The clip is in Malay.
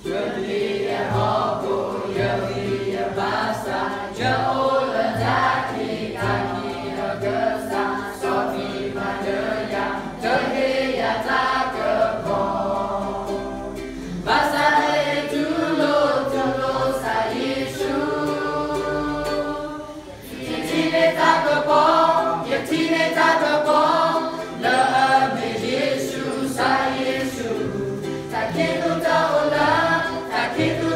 Chuẩn bị họ cô yêu đi basa cho ôn giá thì cả khi cơ sa so thì mà đỡ ya đỡ he ya ta cơ con basa he tu lo sa Yesu tine ta cơ con ya tine ta cơ con lỡ me Yesu sa Yesu ta kêu ta ola ta kêu